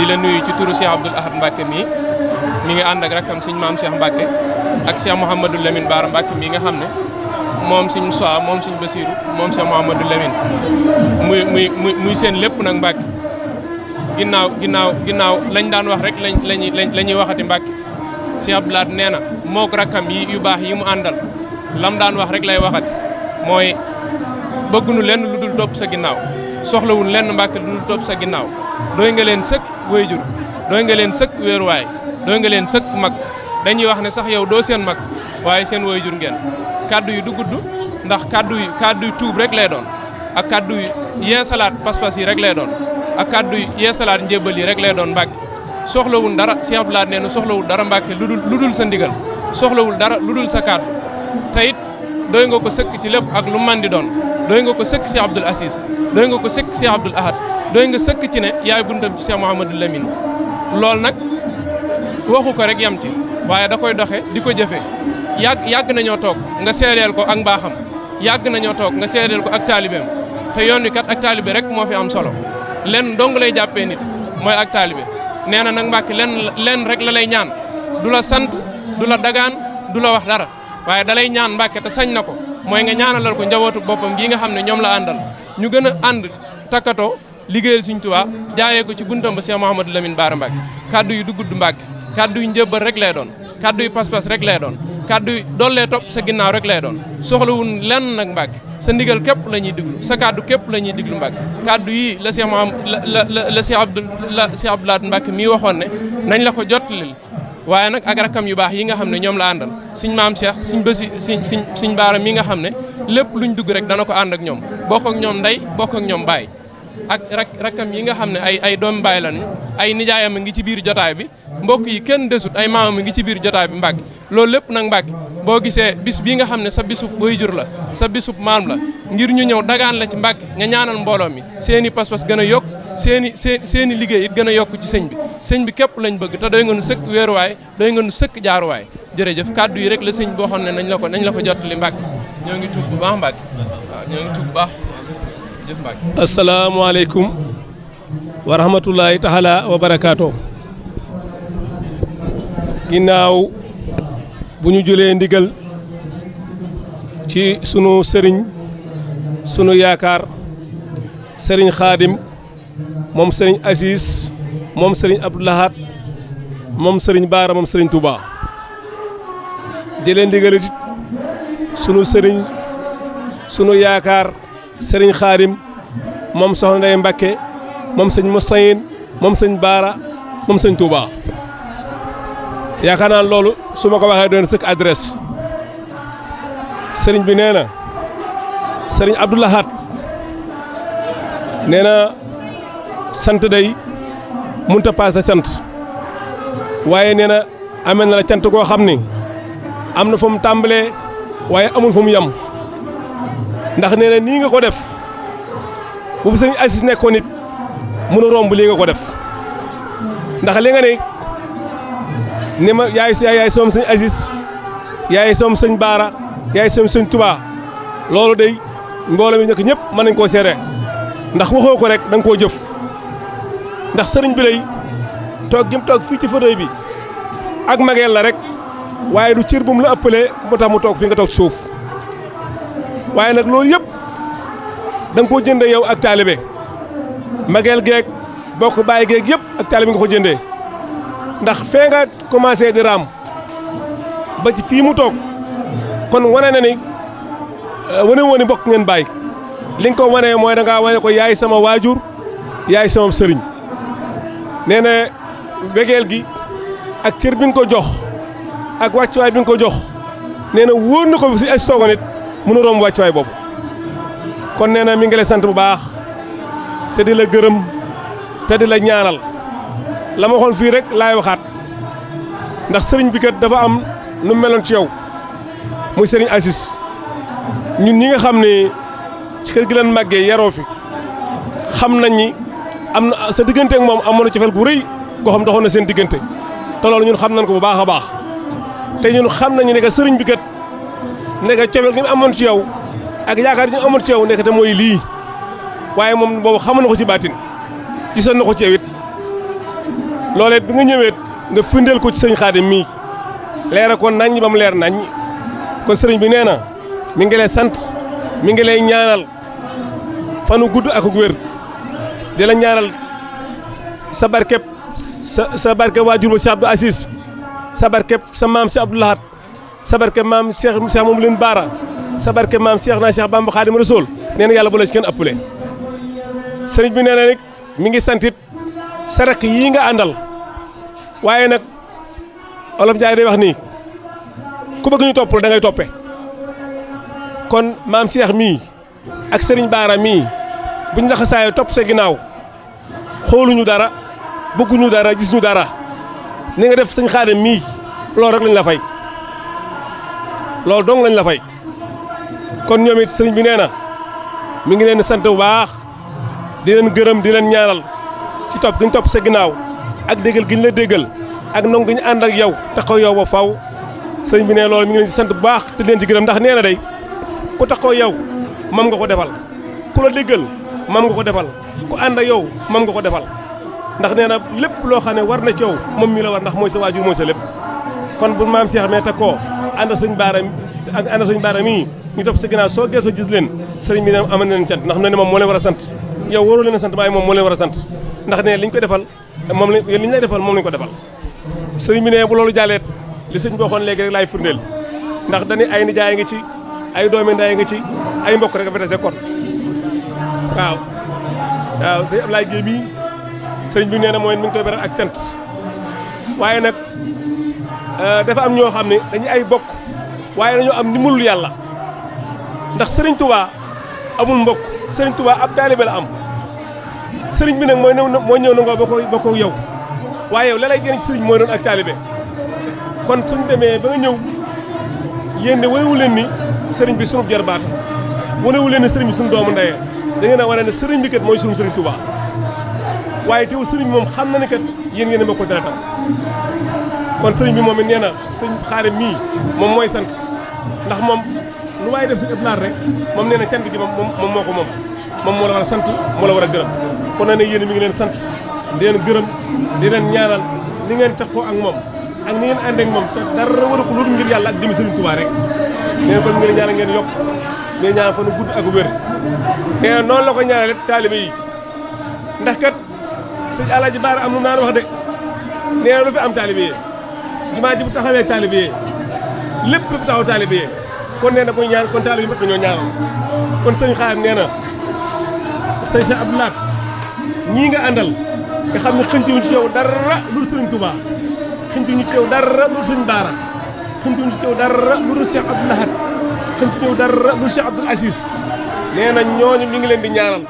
di la nuyu ci turu Cheikh Abdoul Ahad Mbacke mi ngi ànd ak rakkam sëñ maam Cheikh Mbacke ak Cheikh Mouhamadou Lamine Bara Mbacke mi nga xam ne moom sëñ Moussa moom sëñ Bassirou moom Cheikh Mouhamadou Lamine muy seen lépp nag Mbacke ginnaaw lañ daan wax rek la ñuy waxati Mbacke Cheikh Abdoul Ahad nee na moo ko rakkam yi yu baax yi mu àndal lam daan wax rek lay waxati mooy bëggunu lenn lu dul topp sa ginnaaw soxlawul lenn Mbacke lu dul topp sa ginnaaw doy nga leen sëkk wayjur doy nga leen sëkk wéeruwaay doy nga leen sëkk mag dañuy wax ne sax yow doo seen mag waaye seen wayjur ngeen kaddu yi du gudd ndax kaddu yi tuub rek lay doon ak kaddu yi yeesalaat pas-pas yi rek lay doon ak kaddu yi yeesalaat njébal yi rek lay doon Mbacke soxlawul dara Cheikh Abdoul Ahad nee na soxlawul dara Mbacke lu dul sa ndigal soxlawul dara lu dul sa kaddu te it doy nga ko sëkk ci lépp ak lu man di doon doy nga ko sëkk Cheikh Abdoul Aziz doy nga ko sëkk Cheikh Abdoul Ahad doy nga sëkk ci ne yaay buntam ci Cheikh Mouhamadou Lamine loolu nag waxu ko rek yam ci waaye da koy doxe di ko jëfe yàgg nañoo toog nga seedeel ko ak mbaaxam yàgg nañoo toog nga seedeel ko ak taalibeem te yoon wi kat ak taalibe rek moo fi am solo lenn dong lay jàppee nit mooy ak taalibe nee na nag Mbàkke lenn rek la lay ñaan du la sant du la dagaan du la wax dara waaye da lay ñaan Mbàkke te sañ na ko mooy nga ñaanalal ko njabootu boppam gi nga xam ne ñoom la àndal ñu gën a ànd takkatoo liggéeyal Sëriñ Tuubaa jaayee ko ci buntam ba Cheikh Mouhamadou Lamine Bara Mbacke kaddu yi du gudd Mbacke kaddu yi njëbbal rek lay doon kaddu yi pas-pas rek lay doon kaddu yi dollee topp sa ginnaaw rek lay doon soxlawul lenn nag Mbacke sa ndigal képp la ñuy diglu sa kaddu képp la ñuy diglu Mbacke kaddu yi la Cheikh la Cheikh Abdoul Ahad Mbacke mii waxoon ne nañ la ko jottalil waaye nag ak rakam yu baax yi nga xam ne ñoom la àndal Sëriñ maam Cheikh Sëriñ Bara mi nga xam ne lépp luñ dugg rek dana ko ànd ak ñoom bokk ak ñoom ndey bokk ak ñoom baay ak rakkam yi nga xam ne ay doomi baay lañu ay nijaayam a ngi ci biir jotaay bi mbokk yi kenn desut ay maamam a ngi ci biir jotaay bi Mbacke loolu lépp nag Mbacke boo gisee bis bii nga xam ne sa bisub waajur la sa bisub maam la ngir ñu ñëw dagaan la ci Mbacke nga ñaanal mbooloo mi seeni pas-pas gën a yokk seeni liggéey it gën a yokk ci sëñ bi képp lañ bëgg te doy nga nu sëkk weeruwaay doy nga nu sëkk jaaruwaay jërëjëf kàddu yi rek la sëñ boo xam ne nañ la ko jottali Mbàkke ñoo ngi tuub bu baax Mbàkke waaw ñoo ngi tuub bu baax jëf Mbàkke. asalaamaaleykum wa rahmatullahi taala wa barakaatu. ginnaaw bu ñu jëlee ndigal ci sunu sëriñ sunu yaakaar sëriñ Xaadim moom sëriñ Aziz moom sëriñ Abdou Lahad moom sëriñ Baara moom sëriñ Touba jëlee ndigal it sunu sëriñ sunu yaakaar sëriñ Xaadim moom soxna Ndeye Mbakke moom sëñ Moussaïn moom sëñ Baara moom sëñ Touba yaakaar naa loolu su ma ko waxee doon sëkk adresse sëriñ bi nee na sëriñ Abdou Lahad nee na sant day mënut a paase sant waaye nee na amee na la cant koo xam ni am na fu mu tàmbalee waaye amul fu mu yem ndax nee na nii nga ko def bu fi sëñ Aziz nekkoon nit mën a romb lii nga ko def ndax li nga ne ni ma yaay soom sëñ Aziz yaay soom sëñ Baara yaay soom sëñ Touba loolu day mbooloo mi nekk ñëpp mën nañ koo seere ndax waxoo ko rek da nga koo jëf ndax sëriñ bi lay toog gi mu toog fii ci fauteuil bi ak mageel la rek waaye du cër bu mu la ëppalee moo tax mu toog fi nga toog ci suuf waaye nag loolu yëpp da nga koo jëndee yow ak taalibe mageel geeg bokk bàyyi geeg yëpp ak taalibe nga ko jëndee ndax fee nga commencé di raam ba ci fii mu toog kon wane na ni wane bokk ngeen bàyyi li nga ko wane mooy da ngaa wane ko yaay sama waajur yaay sama sëriñ nee na wegeel gi ak cër bi nga ko jox ak wàccuwaay bi nga ko jox nee na wóor na ko si ay soogo nit mënu romb wàccuwaay boobu kon nee na mi ngi lay sant bu baax te di la gërëm te di la ñaanal la ma waxoon fii rek laay waxaat ndax sëriñ bi kat dafa am nu meloon ci yow muy sëriñ Aziz ñun ñi nga xam ne ci kër gi leen màggee yaroo fi xam nañ ni am na sa diggante ak moom amoon na cofeel gu rëy goo xam doxoon na seen diggante te loolu ñun xam nañ ko bu baax a baax te ñun xam nañu ne que sëriñ bi kat nekk cofeel gi mu amoon ci yow ak yaakaar gi ñu amoon ci yow nekk te mooy lii waaye moom boobu xamoon na ko ci baatin gisoon na ko ci yow it loolee bi nga ñëwee nga firndeel ko ci sëñ Xaadim mii leera ko naññ ba mu leer naññ kon sëriñ bi nee na mi ngi lay sant mi ngi lay ñaanal fanu gudd ak wér di la ñaanal sa barkeb sa barkeb waajur ba Cheikh Abdou Aziz sa barkeb sa maam Cheikh Abdou Lahad sa barkeb maam Cheikh moom leen Baara sa barkeb maam Cheikh naa Cheikh Bamba Xaadim Rasuul nee na yàlla bu la ci kenn ëppale sëriñ bi nee na nag mi ngi santit sa rakk yii nga àndal waaye nag Olof Njaay day wax nii ku bëgg ñu topp la da ngay toppe kon maam Cheikh mii ak sëriñ Baara mii buñ la xasaayoo topp sa ginnaaw xooluñu dara bëgguñu dara gis ñu dara ni nga def sëñ Xaadim mii loolu rek lañ la fay loolu dong lañ la fay kon ñoom it sëriñ bi nee na mi ngi leen sant bu baax di leen gërëm di leen ñaanal ci topp gi ñu topp sa ginnaaw ak déggal gi ñu la déggal ak nangu gi ñu ànd ak yow taxaw yow ba faw sëriñ bi nee loolu mi ngi leen ci sant bu baax te leen ci gërëm ndax nee na day ku taxaw yow mam nga ko defal ku la déggal mam nga ko defal ku ànd ak yow mam nga ko defal ndax nee na lépp loo xam ne war na ci yow moom mii la war ndax mooy sa waajur mooy sa lépp kon bu maam Cheikh mee teg koo ànd ak sëñ Baara mii ñu topp sa ginnaaw soo geesoo gis leen sëriñ bi ne amal na leen cant ndax nee na moom moo leen war a sant yow waroo leen a sant waaye moom moo leen war a sant ndax nee liñ ko defal moom lañ li ñu lay defal moom lañ ko defal sëriñ bi ne bu loolu jàlleet li sëñ bi waxoon léegi rek laay firndeel ndax dañuy ay nijaay ngi ci ay doomi ndaay ngi ci ay mbokk rek a fa dese kon waaw sëñ Ablaye Guèye mii sëriñ bi nee na mooy mi ngi koy beral ak cant waaye nag dafa am ñoo xam ne dañuy ay bokk waaye dañoo am ndimbalul yàlla ndax sëriñ Touba amul mbokk sëriñ Touba ab taalibe la am sëriñ bi nag mooy ñëw na nga bokk yow waaye yow la lay jëriñ sëriñ mooy doon ak taalibe kon suñu demee ba nga ñëw yéen de wanewu leen ni sëriñ bi sunu jarbaat wanewu leen ni sëriñ bi sunu doomu ndeyee da ngeen a wane ne sëriñ bi kat mooy sunu sëriñ Touba waaye teewul sëriñ moom xam na ne kat yéen ngeen bokk deretam kon sëriñ bi moom it nee na sëñ Xaadim mii moom mooy sant ndax moom lu waaye def si ëpp laat rek moom nee na cant gi moom moo ko moom moo la war a sant moo la war a gërëm kon nee na yéen mi ngi leen sant di leen gërëm di leen ñaanal ni ngeen tax ko ak moom ak ni ngeen ànd ak moom te dara war a ko lu dul ngir yàlla ak jëmi Sëriñ Tuubaa rek nee na kon ngeen ñaanal ngeen yokk ngeen ñaanal fa nu gudd ak wér nee na noonu la ko ñaanal taalibe yi ndax kat sëñ Alaaji Baara am nu naan wax de nee na lu fi am taalibe yi jumaa ji bu taxawee taalibe yi lépp lu fi taxaw taalibe yi kon nee na koy ñaan kon taalibe yi mat dañoo ñaanal kon sëñ Xaadim nee na sëñ Cheikh Abdou Lahad ñii nga àndal nga xam ne xëncuñu ci yow dara lu dul Sëriñ Tuubaa xëncuñu ci yow dara lu dul sëñ Baara xëncuñu ci yow dara lu dul Cheikh Abdou Lahad xëncuñu ci yow dara lu dul Cheikh Abdoul Aziz nee na ñooñu ñu ngi leen di ñaanal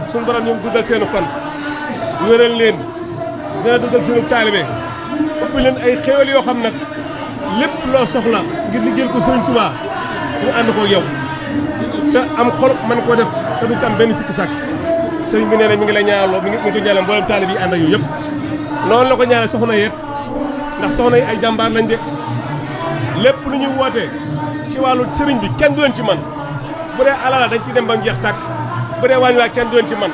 suñu borom ñoom dugal seenu fan wéral leen dina dugal seenu taalibe ëpp leen ay xéwal yoo xam nag lépp loo soxla ngir liggéeyal ko Sëriñ Tuubaa ñu ànd ko yow te am xol man koo def te du ci am benn sikki sàkk sëriñ bi nee na mi ngi lay ñaanaloo mi ngi ko ñaanal mboolem taalib yi ànd ak yu yëpp noonu la ko ñaanal soxna yeet ndax soxna yi ay jàmbaar lañ de lépp lu ñuy wootee ci wàllu sëriñ bi kenn du leen ci man bu dee alala dañ ci dem ba mu jeex tàkk bu dee wàññi waa kenn du leen ci man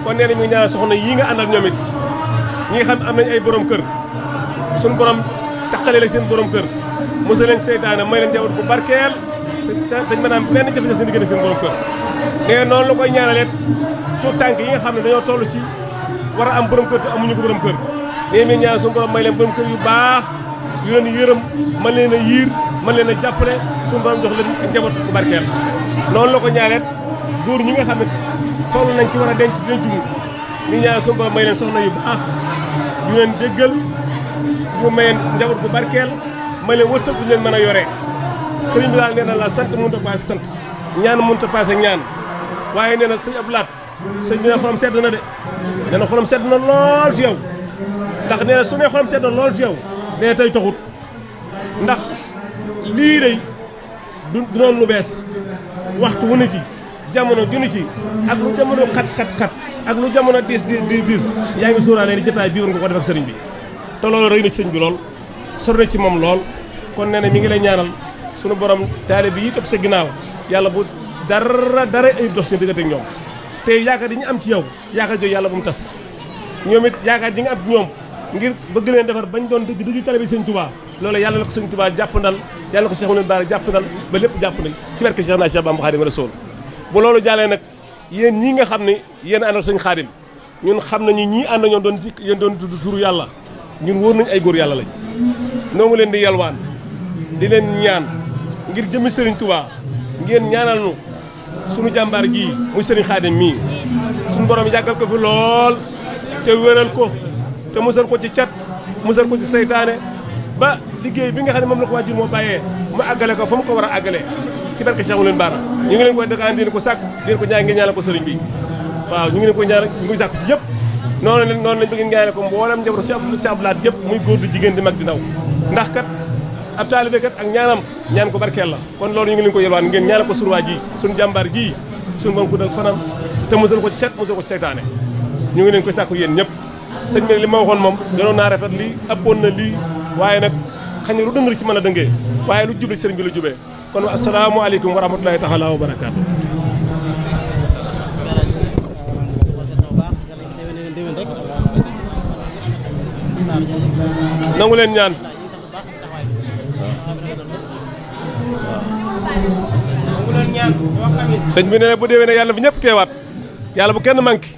kon nee na mi ngi ñaanal soxna yii nga àndal ñoom it ñi nga xam am nañ ay borom kër suñu borom taqale la seen borom kër mosal leen seytaane may leen jabar ku barkeel te maanaam benn jafe-jafe seen diggante seen borom kër nee noonu la koy ñaanaleet tuut tànk yi nga xam ne dañoo toll ci war a am borom kër te amuñu ko borom kër nee mi ñaan suñu borom may leen borom kër yu baax yu leen yërëm mën leen a yiir mën leen a jàppale suñu borom jox leen njaboot bu barkeel noonu la ko ñaanaleet góor ñi nga xam ne toll nañ ci war a denc denc mu ni ñaan suñu borom may leen soxna yu baax yu leen déggal yu may njaboot bu barkeel may leen wërsëg bu leen mën a yoree sëriñ bi daal nee na la sant mënut a paase sant ñaan mënut a paase ñaan waaye nee na sëñ Abdou Lahad sëñ bi ne xolam sedd na de nee na xolam sedd na lool ci yow ndax nee na su ne xolam sedd na lool ci yow nee na tey taxut ndax lii day du doon lu bees waxtu wu ne ci jamono ju ne ci ak lu jamono xat ak lu jamono diis yaa ngi sóoraale ni jotaay bii war nga ko def ak sëriñ bi te loolu rëy na ci sëñ bi lool sori na ci moom lool kon nee na mi ngi lay ñaanal sunu borom taalibe yi topp sa ginnaaw yàlla bu dara ay dox seen diggante ak ñoom te yaakaar yi ñu am ci yow yaakaar jooju yàlla bu mu tas ñoom it yaakaar ji nga am ci ñoom ngir bëgg leen defar bañ doon dëgg taalibe sëñ Tuubaa loolu yàlla na ko sëñ Tuubaa jàppandal yàlla na ko Cheikh Mouhamed Bara jàppandal ba lépp jàppandal ci barke Cheikh naa Cheikh Bamba Xaadimu Rasuul bu loolu jàllee nag yéen ñii nga xam ne yéen àndal sëñ Xaadim ñun xam nañu ñii ànd ñoom doon ci yéen doon tudd turu yàlla ñun wóor nañu ay góor yàlla lañ noo ngi leen di yalwaan di leen ñaan ngir jëmi Serigne Touba ngeen ñaanal nu sunu jàmbaar ji muy Serigne Khadim mii sunu borom yàggal ko fi lool te wéral ko te musal ko ci cat musal ko ci seytaane ba liggéey bi nga xam ne moom la ko waajur moo bàyyee mu àggale ko fa mu ko war a àggalee ci barke Cheikh Mouhamed Bara ñu ngi leen koy dëkkaan di ko sàkk di ko ñaan ngeen ñaanal ko Serigne bi waaw ñu ngi leen koy ñaanal ñu ngi sàkk ci yëpp noonu lañ bëgg ngeen ñaanal ko mboolem njabootu Cheikh Abdou Lahad yëpp muy góor di jigéen di mag di ndaw ndax kat ab taalibe kat ak ñaanam ñaan ko barkeel la kon loolu ñu ngi leen ko yelwaan ngeen ñaanal ko sunu waa ji sunu jàmbaar ji sunu borom guddal fanam te musal ko cet musal ko seytaane ñu ngi leen koy sàkku yéen ñëpp sëñ bi li ma waxoon moom gënoon naa rafet lii ëppoon na lii waaye nag xañ ne lu dëng ci mën a dëngee waaye lu jubli sëriñ bi la jubee kon asalaamaaleykum wa rahmatulahi taala wa barakaatu nangu leen ñaan sëñ bi ne bu déwénee yàlla bu ñëpp teewaat yàlla bu kenn manqué